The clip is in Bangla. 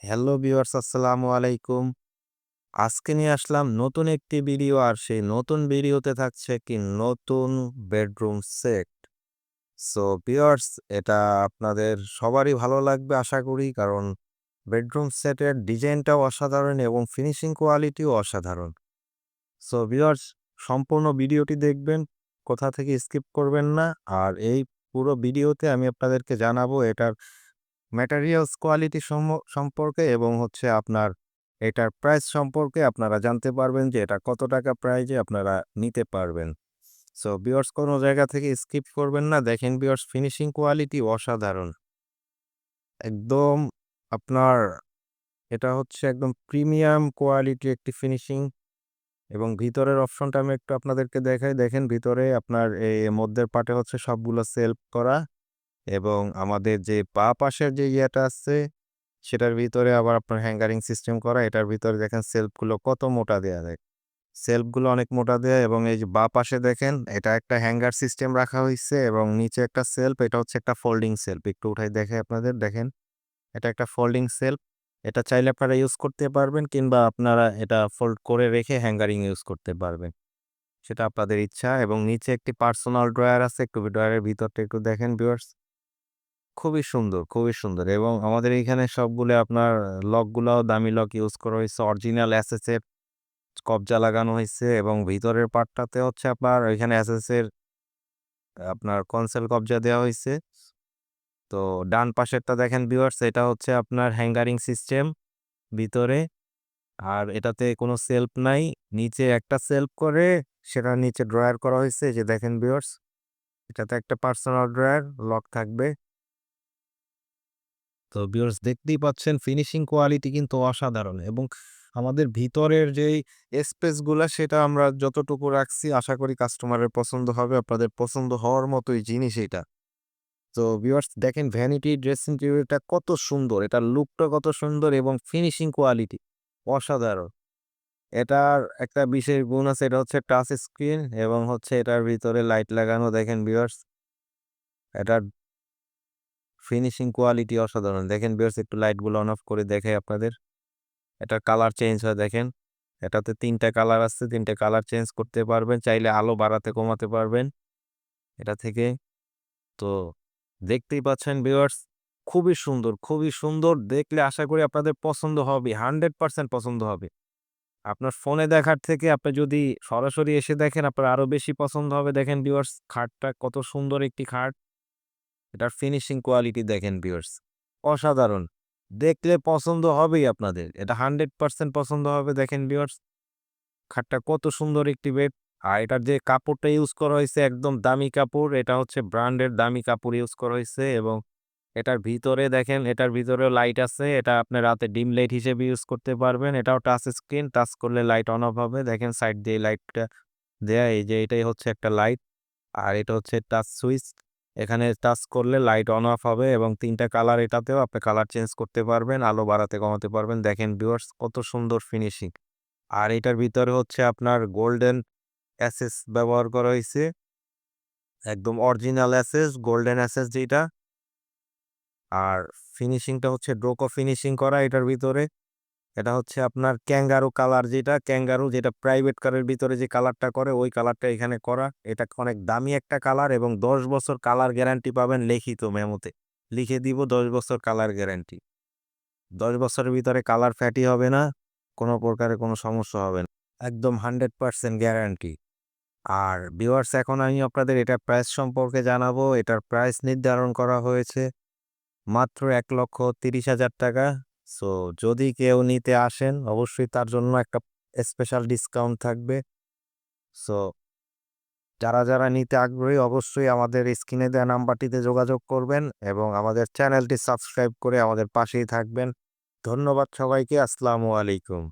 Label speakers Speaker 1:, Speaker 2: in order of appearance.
Speaker 1: হ্যালো ভিউয়ার্স, আসসালামু আলাইকুম। আজকে নিয়ে আসলাম নতুন একটি ভিডিও, আর সেই নতুন ভিডিওতে থাকছে কি নতুন বেডরুম সেট। সো ভিউয়ার্স, এটা আপনাদের সবারই ভালো লাগবে আশা করি, কারণ বেডরুম সেটের ডিজাইনটাও অসাধারণ এবং ফিনিশিং কোয়ালিটিও অসাধারণ। সো ভিউয়ার্স, সম্পূর্ণ ভিডিওটি দেখবেন, কোথা থেকে স্কিপ করবেন না। আর এই পুরো ভিডিওতে আমি আপনাদেরকে জানাবো এটার ম্যাটেরিয়ালস কোয়ালিটি সম্পর্কে, এবং হচ্ছে আপনার এটার প্রাইস সম্পর্কে আপনারা জানতে পারবেন যে এটা কত টাকা প্রাইজে আপনারা নিতে পারবেন। সো ভিউয়ার্স, কোনো জায়গা থেকে স্কিপ করবেন না। দেখেন ভিউয়ার্স, ফিনিশিং কোয়ালিটি অসাধারণ। একদম আপনার এটা হচ্ছে একদম প্রিমিয়াম কোয়ালিটি একটি ফিনিশিং। এবং ভিতরের অপশনটা আমি একটু আপনাদেরকে দেখাই। দেখেন ভিতরে আপনার এই মধ্যের পার্টে হচ্ছে সবগুলো সেলফ করা, এবং আমাদের যে বাঁ পাশের যে ইয়েটা আছে সেটার ভিতরে আবার আপনার হ্যাঙ্গারিং সিস্টেম করা। এটার ভিতরে দেখেন সেলফগুলো কত মোটা দেয়া যায়। সেলফগুলো অনেক মোটা দেয়া, এবং এই যে বাঁ পাশে দেখেন এটা একটা হ্যাঙ্গার সিস্টেম রাখা হইছে, এবং নিচে একটা সেলফ। এটা হচ্ছে একটা ফোল্ডিং সেলফ। একটু উঠাই দেখে আপনাদের দেখেন, এটা একটা ফোল্ডিং সেলফ। এটা চাইলে আপনারা ইউজ করতে পারবেন, কিংবা আপনারা এটা ফোল্ড করে রেখে হ্যাঙ্গারিং ইউজ করতে পারবেন। সেটা আপনাদের ইচ্ছা। এবং নিচে একটি পার্সোনাল ড্রয়ার আছে। একটু ড্রয়ারের ভিতরটা একটু দেখেন ভিউয়ার্স। খুবই সুন্দর, খুবই সুন্দর। এবং আমাদের এইখানে সবগুলো আপনার লকগুলাও দামি লক ইউজ করা হইছে। অরিজিনাল এসএস এর কবজা লাগানো হইছে, এবং ভিতরের পার্টটাতে হচ্ছে আপনার ওইখানে এসএস এর আপনার কনসোল কবজা দেওয়া হইছে। তো ডান পাশেরটা দেখেন ভিউয়ার্স, এটা হচ্ছে আপনার হ্যাঙ্গারিং সিস্টেম ভিতরে। আর এটাতে কোনো সেলফ নাই। নিচে একটা সেলফ করে সেটার নিচে ড্রয়ার করা হইছে। এই যে দেখেন ভিউয়ার্স, এটাতে একটা পার্সোনাল ড্রয়ার লক থাকবে। তো ভিউয়ার্স, দেখতেই পাচ্ছেন ফিনিশিং কোয়ালিটি কিন্তু অসাধারণ। এবং আমাদের ভিতরের যেই স্পেসগুলা সেটা আমরা যতটুকু রাখছি আশা করি কাস্টমারের পছন্দ হবে। আপনাদের পছন্দ হওয়ার মতোই জিনিস এটা। তো ভিউয়ার্স দেখেন, ভ্যানিটি ড্রেসিং টেবিলটা কত সুন্দর, এটার লুকটা কত সুন্দর, এবং ফিনিশিং কোয়ালিটি অসাধারণ। এটার একটা বিশেষ গুণ আছে, এটা হচ্ছে টাচ স্ক্রিন, এবং হচ্ছে এটার ভিতরে লাইট লাগানো। দেখেন ভিউয়ার্স, এটার ফিনিশিং কোয়ালিটি অসাধারণ। দেখেন ভিউয়ার্স, একটু লাইটগুলো অন অফ করে দেখাই আপনাদের। এটার কালার চেঞ্জ হয় দেখেন। এটাতে ৩ টা কালার আছে, ৩ টে কালার চেঞ্জ করতে পারবেন। চাইলে আলো বাড়াতে কমাতে পারবেন এটা থেকে। তো দেখতেই পাচ্ছেন ভিউয়ার্স, খুবই সুন্দর, খুবই সুন্দর। দেখলে আশা করি আপনাদের পছন্দ হবে, 100% পছন্দ হবে। আপনার ফোনে দেখার থেকে আপনি যদি সরাসরি এসে দেখেন আপনার আরো বেশি পছন্দ হবে। দেখেন ভিউয়ার্স, খাটটা কত সুন্দর একটি খাট। এটার ফিনিশিং কোয়ালিটি দেখেন ভিউয়ার্স, অসাধারণ। দেখলে পছন্দ হবেই আপনাদের। এটা 100% পছন্দ হবে। দেখেন ভিউয়ার্স, খাটটা কত সুন্দর একটি বেড। আর এটার যে কাপড়টা ইউজ করা হয়েছে একদম দামি কাপড়। এটা হচ্ছে ব্র্যান্ডের দামি কাপড় ইউজ করা হয়েছে। এবং এটার ভিতরে দেখেন, এটার ভিতরেও লাইট আছে। এটা আপনি রাতে ডিম লাইট হিসেবে ইউজ করতে পারবেন। এটাও টাচ স্ক্রিন, টাচ করলে লাইট অন অফ হবে। দেখেন সাইড দিয়ে লাইটটা দেয়া, এই যে এটাই হচ্ছে একটা লাইট। আর এটা হচ্ছে টাচ সুইচ। এখানে টাচ করলে লাইট অন অফ হবে, এবং ৩ টা কালার এটাতেও আপনি কালার চেঞ্জ করতে পারবেন, আলো বাড়াতে কমাতে পারবেন। দেখেন ভিউয়ার্স, কত সুন্দর ফিনিশিং। আর এটার ভিতরে হচ্ছে আপনার গোল্ডেন অ্যাসেস ব্যবহার করা হইছে। একদম অরিজিনাল অ্যাসেস, গোল্ডেন অ্যাসেস যেটা। আর ফিনিশিংটা হচ্ছে ডোকো ফিনিশিং করা এটার ভিতরে। এটা হচ্ছে আপনার ক্যাঙ্গারু কালার, যেটা ক্যাঙ্গারু যেটা প্রাইভেট কারের ভিতরে যে কালারটা করে ওই কালারটা এখানে করা। এটা অনেক দামি একটা কালার, এবং ১০ বছর কালার গ্যারান্টি পাবেন লিখিত মেমোতে। লিখে দিব ১০ বছর কালার গ্যারান্টি। ১০ বছরের ভিতরে কালার ফ্যাটি হবে না, কোনো প্রকারে কোনো সমস্যা হবে না। একদম 100% গ্যারান্টি। আর ভিউয়ার্স, এখন আমি আপনাদের এটার প্রাইস সম্পর্কে জানাবো। এটার প্রাইস নির্ধারণ করা হয়েছে মাত্র ১,৩০,০০০ টাকা। সো যদি কেউ নিতে আসেন অবশ্যই তার জন্য একটা স্পেশাল ডিসকাউন্ট থাকবে। সো যারা নিতে আগ্রহী অবশ্যই আমাদের স্ক্রিনে দেওয়া নাম্বারটিতে যোগাযোগ করবেন, এবং আমাদের চ্যানেলটি সাবস্ক্রাইব করে আমাদের পাশেই থাকবেন। ধন্যবাদ সবাইকে। আসসালামু আলাইকুম।